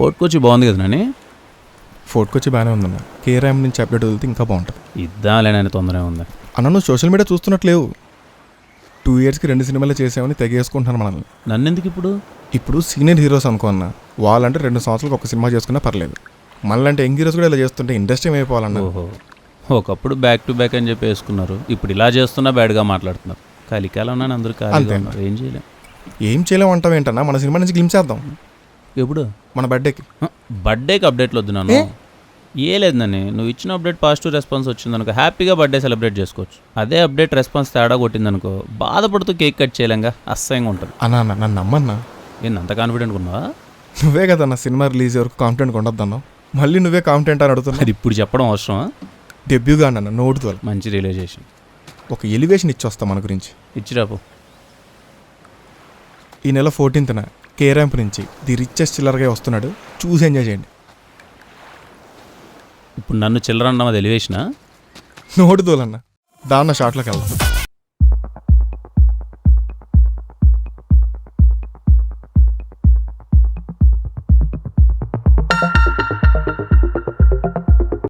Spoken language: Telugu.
ఫోర్ట్ కొచ్చి బాగుంది కదా నాని. ఫోర్ట్ కొచ్చి బాగానే ఉందన్న. కేరామ్ నుంచి అప్డేట్ వదిలితే ఇంకా బాగుంటుంది. ఇద్దాలేనని తొందరగా ఉంది. అన్న నువ్వు సోషల్ మీడియా చూస్తున్నట్లేవు. 2 yearsకి 2 సినిమాలు చేసామని తెగేసుకుంటున్నాను మనల్ని. నన్ను ఎందుకు ఇప్పుడు సీనియర్ హీరోస్ అనుకో అన్న, వాళ్ళంటే 2 సంవత్సరాలకు ఒక సినిమా చేసుకున్నా పర్లేదు. మనలాంటి యంగ్ హీరోస్ కూడా ఇలా చేస్తుంటే ఇండస్ట్రీ అయిపోవాలన్న. ఓహో, ఒకప్పుడు బ్యాక్ టు బ్యాక్ అని చెప్పి వేసుకున్నారు, ఇప్పుడు ఇలా చేస్తున్నా బ్యాడ్గా మాట్లాడుతున్నారు. కలికాలం ఉన్నాను, అందరూ ఖాళీగా ఉన్నారు, ఏం చేయలేం. ఏం చేయలేమంటావు ఏంటన్నా? మన సినిమా నుంచి గ్లిమ్స్ చేద్దాం. ఎప్పుడు? మన బర్త్డేకి అప్డేట్లు వద్దు నన్ను. ఏ లేదు నన్ను, నువ్వు ఇచ్చిన అప్డేట్ పాజిటివ్ రెస్పాన్స్ వచ్చిందనుకో హ్యాపీగా బర్త్డే సెలబ్రేట్ చేసుకోవచ్చు. అదే అప్డేట్ రెస్పాన్స్ తేడా కొట్టిందనుకో బాధపడుతూ కేక్ కట్ చేయలేంగా, అసహ్యంగా ఉంటుంది. అన్నా నన్ను నమ్మన్నా. నేను అంత కాన్ఫిడెంట్ ఉన్నావా? నువ్వే కదన్నా సినిమా రిలీజ్ వరకు కాన్ఫిడెంట్ ఉండొద్దన్నావు, మళ్ళీ నువ్వే కాన్ఫిడెంట్ అని అడుగుతున్నావు. అది ఇప్పుడు చెప్పడం అవసరమా? డెబ్యూగా అన్న నోటుతో మంచి రియలైజేషన్, ఒక ఎలివేషన్ ఇచ్చొస్తా మన గురించి. ఇచ్చిరాపు. ఈ నెల 14th కేరాంప్ నుంచి ది రిచెస్ట్ చిల్లర్గా వస్తున్నాడు, చూసి ఎంజాయ్ చేయండి. ఇప్పుడు నన్ను చిల్లర అన్నది ఎలివేషనా? నోటుతోలన్నా దాన్న షాట్లోకి వెళ్దాం.